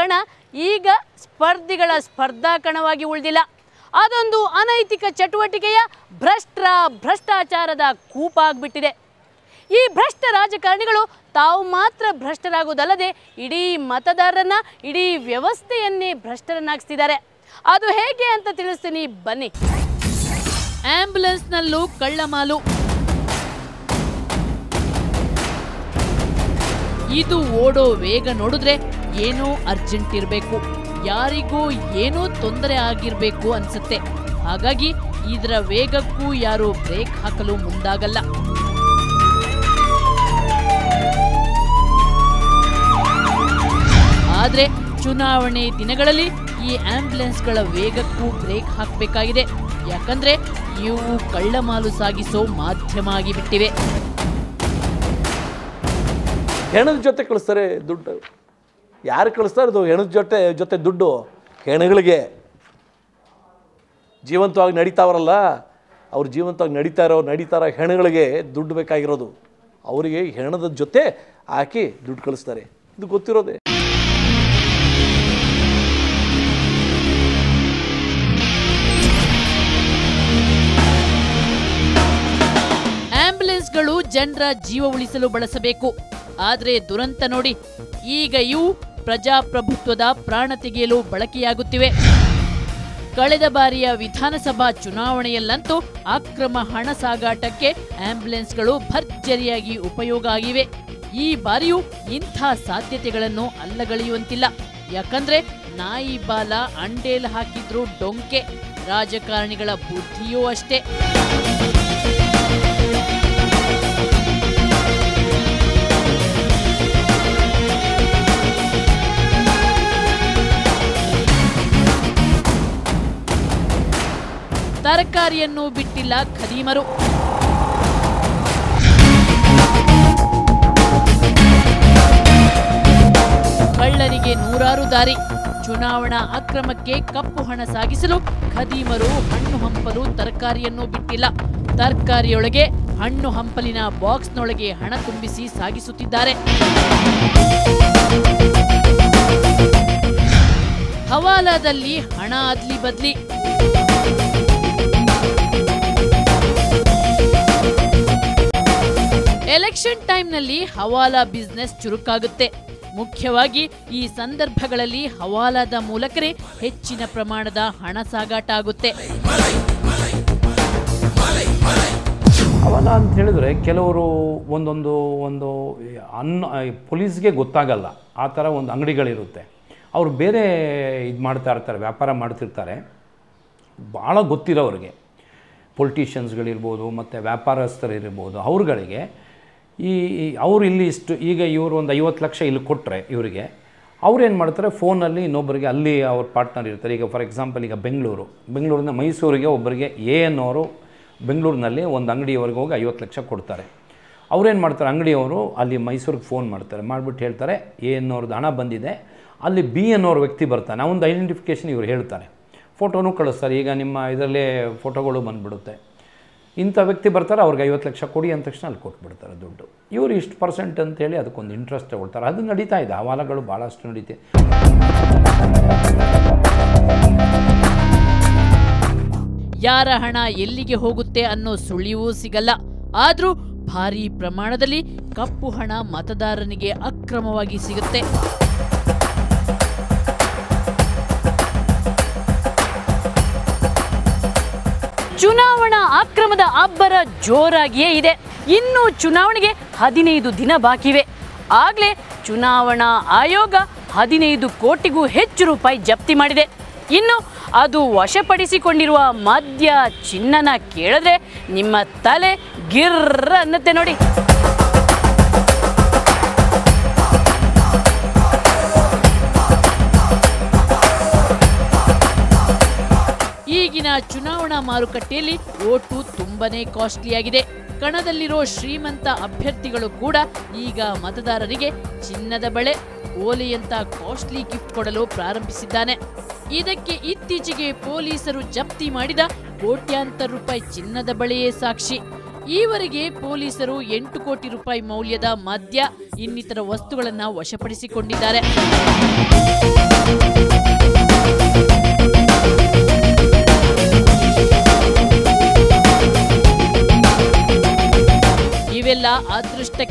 ಕಣ ಈಗ ಸ್ಪರ್ಧಿಗಳ ಸ್ಪರ್ಧಾ ಕಣವಾಗಿ ಉಳಿದಿಲ್ಲ. ಅದೊಂದು ಅನೈತಿಕ ಚಟುವಟಿಕೆಯ ಭ್ರಷ್ಟಾಚಾರದ ಕೂಪ ಆಗಿಬಿಟ್ಟಿದೆ. ಈ ಭ್ರಷ್ಟ ರಾಜಕಾರಣಿಗಳು ತಾವು ಮಾತ್ರ ಭ್ರಷ್ಟರಾಗುವುದಲ್ಲದೆ ಇಡೀ ಮತದಾರರನ್ನ, ಇಡೀ ವ್ಯವಸ್ಥೆಯನ್ನೇ ಭ್ರಷ್ಟರನ್ನಾಗಿಸ್ತಿದ್ದಾರೆ. ಅದು ಹೇಗೆ ಅಂತ ತಿಳಿಸ್ತೀನಿ ಬನ್ನಿ. ಆಂಬ್ಯುಲೆನ್ಸ್ನಲ್ಲೂ ಕಳ್ಳಮಾಲು. ಇದು ಓಡೋ ವೇಗ ನೋಡಿದ್ರೆ ಏನೋ ಅರ್ಜೆಂಟ್ ಇರಬೇಕು, ಯಾರಿಗೂ ಏನೋ ತೊಂದರೆ ಆಗಿರಬೇಕು ಅನ್ಸುತ್ತೆ. ಹಾಗಾಗಿ ಇದರ ವೇಗಕ್ಕೂ ಯಾರು ಬ್ರೇಕ್ ಹಾಕಲು ಮುಂದಾಗಲ್ಲ. ಆದರೆ ಚುನಾವಣೆ ದಿನಗಳಲ್ಲಿ ಈ ಆಂಬ್ಯುಲೆನ್ಸ್ಗಳ ವೇಗಕ್ಕೂ ಬ್ರೇಕ್ ಹಾಕಬೇಕಾಗಿದೆ. ಯಾಕಂದ್ರೆ ಇವು ಕಳ್ಳಮಾಲು ಸಾಗಿಸೋ ಮಾಧ್ಯಮ ಆಗಿಬಿಟ್ಟಿವೆ. ಹೆಣದ ಜೊತೆ ಕಳಿಸ್ತಾರೆ ದುಡ್ಡು. ಯಾರು ಕಳಿಸ್ತಾರೆ? ಅದು ಹೆಣದ ಜೊತೆ ದುಡ್ಡು ಹೆಣಗಳಿಗೆ. ಜೀವಂತವಾಗಿ ನಡೀತಾವ್ರಲ್ಲ, ಅವ್ರು ಜೀವಂತವಾಗಿ ನಡೀತಾರ ಹೆಣಗಳಿಗೆ ದುಡ್ಡು ಬೇಕಾಗಿರೋದು. ಅವರಿಗೆ ಹೆಣದ ಜೊತೆ ಹಾಕಿ ದುಡ್ಡು ಕಳಿಸ್ತಾರೆ. ಇದು ಗೊತ್ತಿರೋದೆ. ಆಂಬ್ಯುಲೆನ್ಸ್ಗಳು ಜನರ ಜೀವ ಉಳಿಸಲು ಬಳಸಬೇಕು. ಆದರೆ ದುರಂತ ನೋಡಿ, ಈಗ ಇವು ಪ್ರಜಾಪ್ರಭುತ್ವದ ಪ್ರಾಣ ತೆಗೆಯಲು ಬಳಕೆಯಾಗುತ್ತಿವೆ. ಕಳೆದ ಬಾರಿಯ ವಿಧಾನಸಭಾ ಚುನಾವಣೆಯಲ್ಲಂತೂ ಅಕ್ರಮ ಹಣ ಸಾಗಾಟಕ್ಕೆ ಆಂಬ್ಯುಲೆನ್ಸ್ಗಳು ಭರ್ಜರಿಯಾಗಿ ಉಪಯೋಗ ಆಗಿವೆ. ಈ ಬಾರಿಯೂ ಇಂಥ ಸಾಧ್ಯತೆಗಳನ್ನು ಅಲ್ಲಗಳೆಯುವಂತಿಲ್ಲ. ಯಾಕಂದ್ರೆ ನಾಯಿ ಬಾಲ ಅಂಡೇಲ್ ಹಾಕಿದ್ರು ಡೊಂಕೆ, ರಾಜಕಾರಣಿಗಳ ಬುದ್ಧಿಯೂ ಅಷ್ಟೇ. ತರಕಾರಿಯನ್ನು ಬಿಟ್ಟಿಲ್ಲ ಖದೀಮರು. ಕಳ್ಳರಿಗೆ ನೂರಾರು ದಾರಿ. ಚುನಾವಣಾ ಅಕ್ರಮಕ್ಕೆ ಕಪ್ಪು ಹಣ ಸಾಗಿಸಲು ಖದೀಮರು ಹಣ್ಣು ಹಂಪಲು ತರಕಾರಿಯನ್ನು ಬಿಟ್ಟಿಲ್ಲ. ತರಕಾರಿಯೊಳಗೆ ಹಣ್ಣು ಹಂಪಲಿನ ಬಾಕ್ಸ್ನೊಳಗೆ ಹಣ ತುಂಬಿಸಿ ಸಾಗಿಸುತ್ತಿದ್ದಾರೆ. ಹವಾಲಾದಲ್ಲಿ ಹಣ ಅದ್ಲಿ ಬದ್ಲಿ. ಎಲೆಕ್ಷನ್ ಟೈಮ್ನಲ್ಲಿ ಹವಾಲಾ ಬಿಸ್ನೆಸ್ ಚುರುಕಾಗುತ್ತೆ. ಮುಖ್ಯವಾಗಿ ಈ ಸಂದರ್ಭಗಳಲ್ಲಿ ಹವಾಲಾದ ಮೂಲಕವೇ ಹೆಚ್ಚಿನ ಪ್ರಮಾಣದ ಹಣ ಸಾಗಾಟ ಆಗುತ್ತೆ. ಹವಾಲಾ ಅಂತ ಹೇಳಿದ್ರೆ ಕೆಲವರು ಒಂದು ಪೊಲೀಸ್ಗೆ ಗೊತ್ತಾಗಲ್ಲ, ಆ ಥರ ಒಂದು ಅಂಗಡಿಗಳಿರುತ್ತೆ. ಅವರು ಬೇರೆ ಇದು ಮಾಡ್ತಾ ಇರ್ತಾರೆ, ವ್ಯಾಪಾರ ಮಾಡ್ತಿರ್ತಾರೆ. ಭಾಳ ಗೊತ್ತಿರೋರಿಗೆ, ಪೊಲಿಟಿಷಿಯನ್ಸ್ಗಳಿರ್ಬೋದು ಮತ್ತು ವ್ಯಾಪಾರಸ್ಥರಿರ್ಬೋದು, ಅವ್ರುಗಳಿಗೆ ಅವರು ಇಲ್ಲಿ ಇಷ್ಟು ಈಗ ಇವರು ಒಂದು 50 ಲಕ್ಷ ಇಲ್ಲಿ ಕೊಟ್ಟರೆ ಇವರಿಗೆ, ಅವ್ರೇನು ಮಾಡ್ತಾರೆ, ಫೋನಲ್ಲಿ ಇನ್ನೊಬ್ಬರಿಗೆ ಅಲ್ಲಿ ಅವ್ರ ಪಾರ್ಟ್ನರ್ ಇರ್ತಾರೆ. ಈಗ ಫಾರ್ ಎಕ್ಸಾಂಪಲ್ ಈಗ ಬೆಂಗಳೂರಿನ ಮೈಸೂರಿಗೆ ಒಬ್ಬರಿಗೆ ಅವರು ಬೆಂಗಳೂರಿನಲ್ಲಿ ಒಂದು ಅಂಗಡಿಯವರೆಗೆ ಹೋಗಿ 50 ಲಕ್ಷ ಕೊಡ್ತಾರೆ. ಅವ್ರೇನು ಮಾಡ್ತಾರೆ, ಅಂಗಡಿಯವರು ಅಲ್ಲಿ ಮೈಸೂರಿಗೆ ಫೋನ್ ಮಾಡ್ತಾರೆ, ಮಾಡಿಬಿಟ್ಟು ಹೇಳ್ತಾರೆ ಅವ್ರದ್ದು ಹಣ ಬಂದಿದೆ, ಅಲ್ಲಿ ಅನ್ನೋರು ವ್ಯಕ್ತಿ ಬರ್ತಾನೆ, ಅವನದು ಐಡೆಂಟಿಫಿಕೇಷನ್ ಇವ್ರು ಹೇಳ್ತಾರೆ, ಫೋಟೋನೂ ಕಳಿಸ್ತಾರೆ. ಈಗ ನಿಮ್ಮ ಇದರಲ್ಲೇ ಫೋಟೋಗಳು ಬಂದುಬಿಡುತ್ತೆ. ಇಂಥ ವ್ಯಕ್ತಿ ಬರ್ತಾರೆ, ಅವ್ರಿಗೆ 50 ಲಕ್ಷ ಕೊಡಿ ಅಂದ ತಕ್ಷಣ ಅಲ್ಲಿ ಕೊಟ್ಬಿಡ್ತಾರೆ ದುಡ್ಡು. ಇವರು ಇಷ್ಟು % ಅಂತೇಳಿ ಅದಕ್ಕೊಂದು ಇಂಟ್ರೆಸ್ಟ್ ತಗೊಳ್ತಾರೆ. ಅದು ನಡೀತಾ ಇದೆ, ಹವಾಲಾಗಳು ಭಾಳಷ್ಟು ನಡೀತೆ. ಯಾರ ಹಣ ಎಲ್ಲಿಗೆ ಹೋಗುತ್ತೆ ಅನ್ನೋ ಸುಳಿವೂ ಸಿಗಲ್ಲ. ಆದ್ರೂ ಭಾರೀ ಪ್ರಮಾಣದಲ್ಲಿ ಕಪ್ಪು ಹಣ ಮತದಾರನಿಗೆ ಅಕ್ರಮವಾಗಿ ಸಿಗುತ್ತೆ. ಚುನಾವಣಾ ಅಕ್ರಮದ ಅಬ್ಬರ ಜೋರಾಗಿಯೇ ಇದೆ. ಇನ್ನು ಚುನಾವಣೆಗೆ 15 ದಿನ ಬಾಕಿವೆ. ಆಗ್ಲೇ ಚುನಾವಣಾ ಆಯೋಗ 15 ಕೋಟಿಗೂ ಹೆಚ್ಚು ರೂಪಾಯಿ ಜಪ್ತಿ ಮಾಡಿದೆ. ಇನ್ನು ಅದು ವಶಪಡಿಸಿಕೊಂಡಿರುವ ಮದ್ಯ, ಚಿನ್ನನ ಕೇಳಿದ್ರೆ ನಿಮ್ಮ ತಲೆ ಗಿರ್ರ ಅನ್ನತ್ತೆ ನೋಡಿ. ಈಗಿನ ಚುನಾವಣಾ ಮಾರುಕಟ್ಟೆಯಲ್ಲಿ ಓಟು ತುಂಬಾನೇ ಕಾಸ್ಟ್ಲಿ ಆಗಿದೆ. ಕಣದಲ್ಲಿರೋ ಶ್ರೀಮಂತ ಅಭ್ಯರ್ಥಿಗಳು ಕೂಡ ಈಗ ಮತದಾರರಿಗೆ ಚಿನ್ನದ ಬಳೆ, ಓಲೆಯಂತ ಕಾಸ್ಟ್ಲಿ ಗಿಫ್ಟ್ ಕೊಡಲು ಪ್ರಾರಂಭಿಸಿದ್ದಾನೆ. ಇದಕ್ಕೆ ಇತ್ತೀಚೆಗೆ ಪೊಲೀಸರು ಜಪ್ತಿ ಮಾಡಿದ ಕೋಟ್ಯಾಂತರ ರೂಪಾಯಿ ಚಿನ್ನದ ಬಳೆಯೇ ಸಾಕ್ಷಿ. ಈವರೆಗೆ ಪೊಲೀಸರು 8 ಕೋಟಿ ರೂಪಾಯಿ ಮೌಲ್ಯದ ಮದ್ಯ ಇನ್ನಿತರ ವಸ್ತುಗಳನ್ನು ವಶಪಡಿಸಿಕೊಂಡಿದ್ದಾರೆ.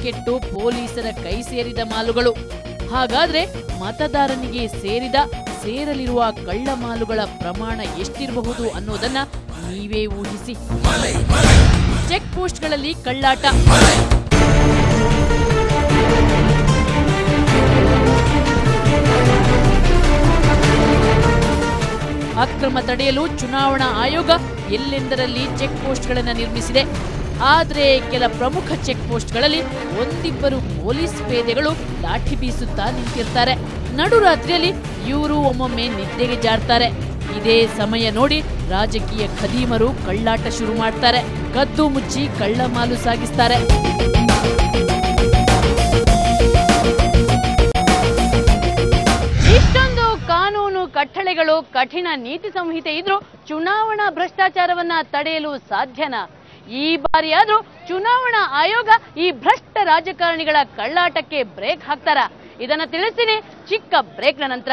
ಕೆಟ್ಟು ಪೊಲೀಸರ ಕೈ ಸೇರಿದ ಮಾಲುಗಳು. ಹಾಗಾದ್ರೆ ಮತದಾರನಿಗೆ ಸೇರಲಿರುವ ಕಳ್ಳ ಮಾಲುಗಳ ಪ್ರಮಾಣ ಎಷ್ಟಿರಬಹುದು ಅನ್ನೋದನ್ನ ನೀವೇ ಊಹಿಸಿ. ಚೆಕ್ ಪೋಸ್ಟ್ಗಳಲ್ಲಿ ಕಳ್ಳಾಟ. ಅಕ್ರಮ ತಡೆಯಲು ಚುನಾವಣಾ ಆಯೋಗ ಎಲ್ಲೆಂದರಲ್ಲಿ ಚೆಕ್ ಪೋಸ್ಟ್ಗಳನ್ನು ನಿರ್ಮಿಸಿದೆ. ಆದರೆ ಕೆಲ ಪ್ರಮುಖ ಚೆಕ್ ಪೋಸ್ಟ್ಗಳಲ್ಲಿ ಒಂದಿಬ್ಬರು ಪೊಲೀಸ್ ಪೇದೆಗಳು ಲಾಠಿ ಬೀಸುತ್ತಾ ನಿಂತಿರ್ತಾರೆ. ನಡುರಾತ್ರಿಯಲ್ಲಿ ಇವರು ಒಮ್ಮೊಮ್ಮೆ ನಿದ್ದೆಗೆ ಜಾರ್ತಾರೆ. ಇದೇ ಸಮಯ ನೋಡಿ ರಾಜಕೀಯ ಖದೀಮರು ಕಳ್ಳಾಟ ಶುರು ಮಾಡ್ತಾರೆ. ಕದ್ದು ಮುಚ್ಚಿ ಕಳ್ಳ ಮಾಲು ಸಾಗಿಸ್ತಾರೆ. ಇಷ್ಟೊಂದು ಕಾನೂನು ಕಟ್ಟಳೆಗಳು, ಕಠಿಣ ನೀತಿ ಸಂಹಿತೆ ಇದ್ರೂ ಚುನಾವಣಾ ಭ್ರಷ್ಟಾಚಾರವನ್ನ ತಡೆಯಲು ಸಾಧ್ಯನಾ? ಈ ಬಾರಿಯಾದ್ರೂ ಚುನಾವಣಾ ಆಯೋಗ ಈ ಭ್ರಷ್ಟ ರಾಜಕಾರಣಿಗಳ ಕಳ್ಳಾಟಕ್ಕೆ ಬ್ರೇಕ್ ಹಾಕ್ತಾರಾ? ಇದನ್ನ ತಿಳಿಸ್ತೀನಿ ಚಿಕ್ಕ ಬ್ರೇಕ್ನ ನಂತರ.